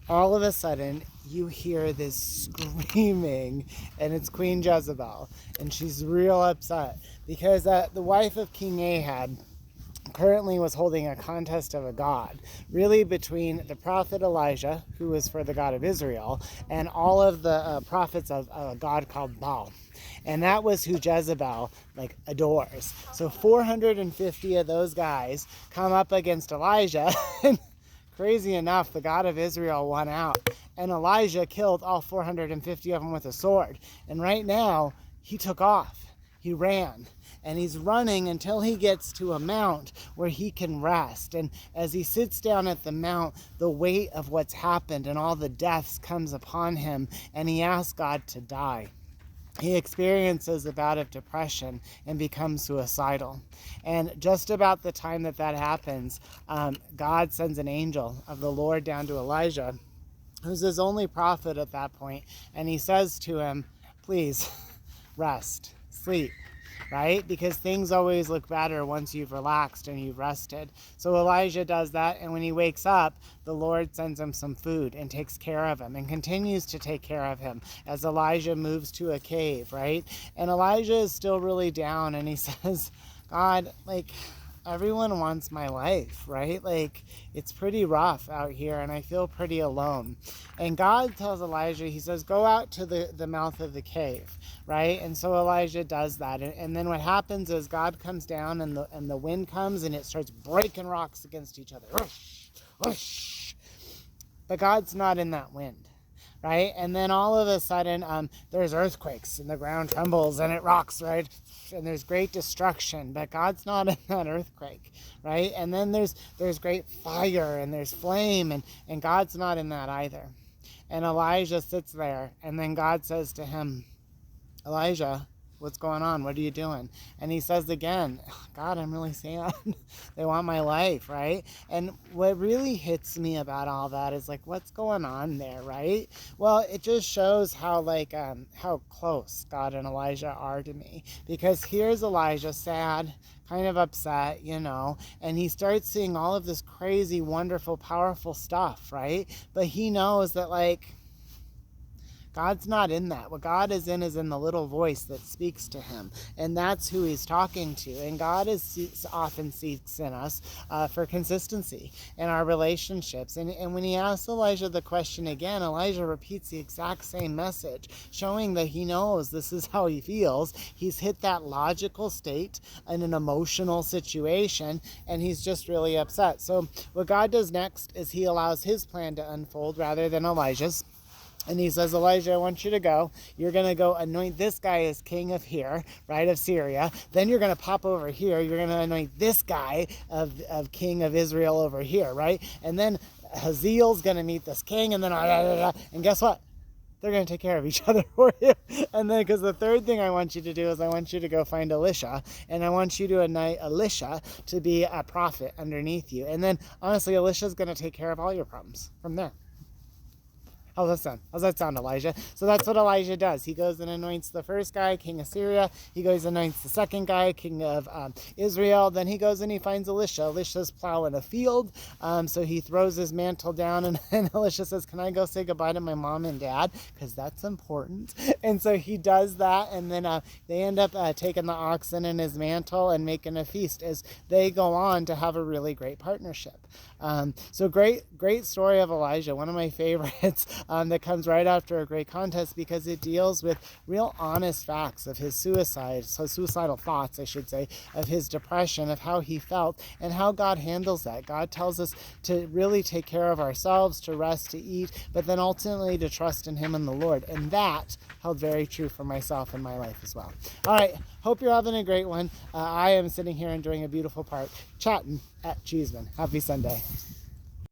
all of a sudden you hear this screaming, and it's Queen Jezebel, and she's real upset because the wife of King Ahab currently was holding a contest of a god, really between the prophet Elijah, who was for the God of Israel, and all of the prophets of a god called Baal. And that was who Jezebel adores. So 450 of those guys come up against Elijah, and crazy enough, the God of Israel won out. And Elijah killed all 450 of them with a sword. And right now, he took off. He ran. And he's running until he gets to a mount where he can rest. And as he sits down at the mount, the weight of what's happened and all the deaths comes upon him. And he asks God to die. He experiences a bout of depression and becomes suicidal. And just about the time that happens, God sends an angel of the Lord down to Elijah, who's his only prophet at that point, and he says to him, please, rest, sleep. Right? Because things always look better once you've relaxed and you've rested. So Elijah does that, and when he wakes up, the Lord sends him some food and takes care of him and continues to take care of him as Elijah moves to a cave, right? And Elijah is still really down, and he says, God, everyone wants my life, right? It's pretty rough out here, and I feel pretty alone. And God tells Elijah, he says, go out to the mouth of the cave, right? And so Elijah does that. And then what happens is God comes down, and the wind comes, and it starts breaking rocks against each other. Whoosh, whoosh. But God's not in that wind. Right? And then all of a sudden, there's earthquakes, and the ground trembles, and it rocks, right? And there's great destruction, but God's not in that earthquake, right? And then there's great fire, and there's flame, and God's not in that either. And Elijah sits there, and then God says to him, Elijah, what's going on? What are you doing? And he says again, God, I'm really sad. They want my life, right? And what really hits me about all that is what's going on there, right? Well, it just shows how how close God and Elijah are to me, because here's Elijah sad, kind of upset, and he starts seeing all of this crazy, wonderful, powerful stuff, right? But he knows that God's not in that. What God is in the little voice that speaks to him. And that's who he's talking to. And God often seeks in us for consistency in our relationships. And when he asks Elijah the question again, Elijah repeats the exact same message, showing that he knows this is how he feels. He's hit that logical state in an emotional situation, and he's just really upset. So what God does next is he allows his plan to unfold rather than Elijah's. And he says, Elijah, I want you to go. You're going to go anoint this guy as king of here, right, of Syria. Then you're going to pop over here. You're going to anoint this guy of king of Israel over here, right? And then Hazael's going to meet this king. And then, and guess what? They're going to take care of each other for you. And then, because the third thing I want you to do is I want you to go find Elisha. And I want you to anoint Elisha to be a prophet underneath you. And then, honestly, Elisha's going to take care of all your problems from there. How's that sound? How's that sound, Elijah? So that's what Elijah does. He goes and anoints the first guy, king of Syria. He goes and anoints the second guy, king of Israel. Then he goes and he finds Elisha. Elisha's plowing a field. So he throws his mantle down, and Elisha says, can I go say goodbye to my mom and dad? Because that's important. And so he does that, and then they end up taking the oxen and his mantle and making a feast as they go on to have a really great partnership. So great story of Elijah, one of my favorites. That comes right after a great contest, because it deals with real honest facts of his suicidal thoughts, I should say, of his depression, of how he felt, and how God handles that. God tells us to really take care of ourselves, to rest, to eat, but then ultimately to trust in him and the Lord. And that held very true for myself in my life as well. All right, hope you're having a great one. I am sitting here enjoying a beautiful park, chatting at Cheesman. Happy Sunday.